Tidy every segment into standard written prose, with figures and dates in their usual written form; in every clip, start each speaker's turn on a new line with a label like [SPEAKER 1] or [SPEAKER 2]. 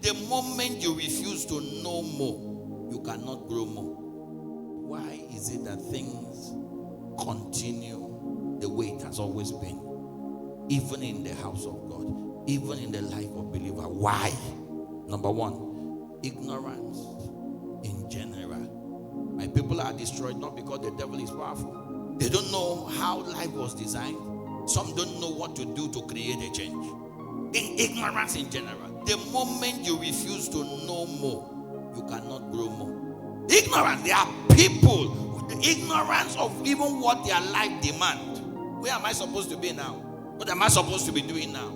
[SPEAKER 1] The moment you refuse to know more, you cannot grow more. Why is it that things continue the way it has always been? Even in the house of God, even in the life of believer. Why? Number one, ignorance in general. My people are destroyed not because the devil is powerful. They don't know how life was designed. Some don't know what to do to create a change. In ignorance in general. The moment you refuse to know more, you cannot grow more. Ignorance. There are people with the ignorance of even what their life demands. Where am I supposed to be now? What am I supposed to be doing now?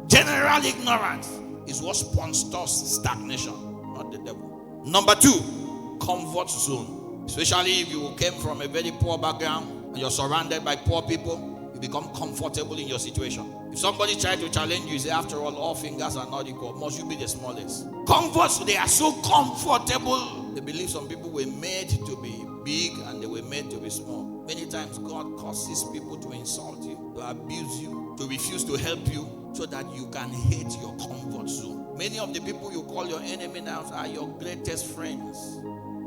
[SPEAKER 1] General ignorance is what sponsors stagnation, not the devil. Number two, comfort zone. Especially if you came from a very poor background and you're surrounded by poor people, you become comfortable in your situation. If somebody tries to challenge you, you say, after all fingers are not equal. Must you be the smallest? Comfort, they are so comfortable. They believe some people were made to be big and they were made to be small. Many times God causes people to insult you, to abuse you, to refuse to help you, so that you can hate your comfort zone. Many of the people you call your enemy now are your greatest friends,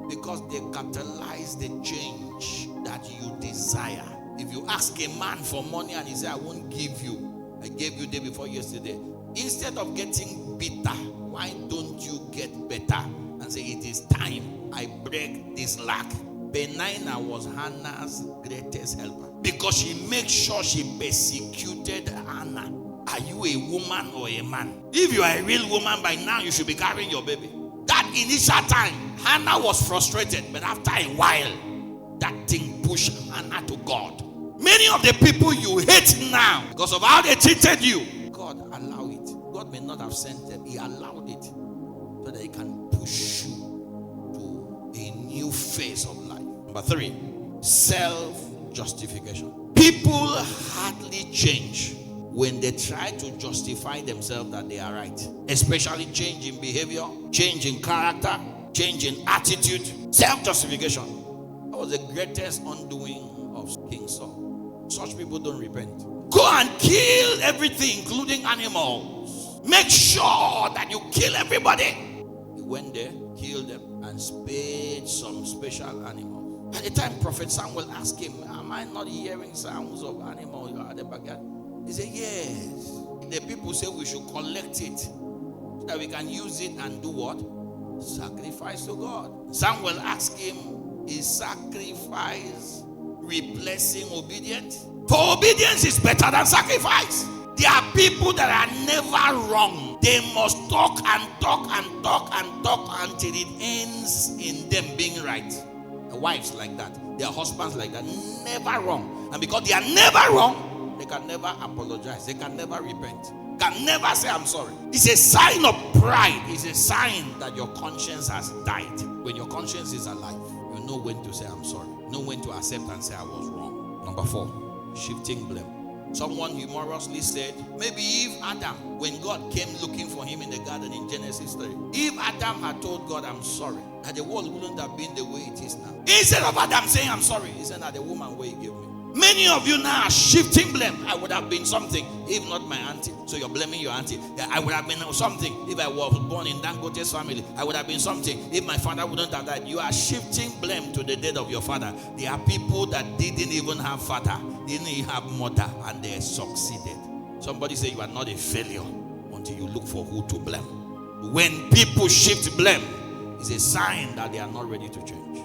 [SPEAKER 1] because they catalyze the change that you desire. If you ask a man for money and he says, I won't give you, I gave you day before yesterday, instead of getting bitter, why don't you get better and say, it is time I break this lack? Penina was Hannah's greatest helper, because she made sure she persecuted Hannah. Are you a woman or a man? If you are a real woman, by now you should be carrying your baby. That initial time, Hannah was frustrated, but after a while, that thing pushed Hannah to God. Many of the people you hate now, because of how they treated you, God allowed it. God may not have sent them. He allowed it so that He can push you to a new phase of life. Number three, self-justification. People hardly change when they try to justify themselves that they are right. Especially change in behavior, change in character, change in attitude. Self-justification. That was the greatest undoing of King Saul. Such people don't repent. Go and kill everything, including animals. Make sure that you kill everybody. He went there, killed them, and spared some special animals. At the time, Prophet Samuel asked him, am I not hearing sounds of animals at the backyard? He said, yes. The people say we should collect it so that we can use it and do what? Sacrifice to God. Samuel asked him, is sacrifice replacing obedience? For obedience is better than sacrifice. There are people that are never wrong. They must talk and talk and talk and talk until it ends in them being right. Their wives like that. Their husbands like that. Never wrong. And because they are never wrong, they can never apologize. They can never repent. Can never say, I'm sorry. It's a sign of pride. It's a sign that your conscience has died. When your conscience is alive, you know when to say, I'm sorry. You know when to accept and say, I was wrong. Number four, shifting blame. Someone humorously said, maybe if Adam, when God came looking for him in the garden in Genesis 3, if Adam had told God, I'm sorry, that the world wouldn't have been the way it is now. Instead of Adam saying, I'm sorry, he said, that the woman way he gave me. Many of you now are shifting blame. I would have been something if not my auntie. So you're blaming your auntie. I would have been something if I was born in Dangote's family. I would have been something if my father wouldn't have died. You are shifting blame to the death of your father. There are people that didn't even have father, didn't even have mother, and they succeeded. Somebody say you are not a failure until you look for who to blame. When people shift blame, it's a sign that they are not ready to change.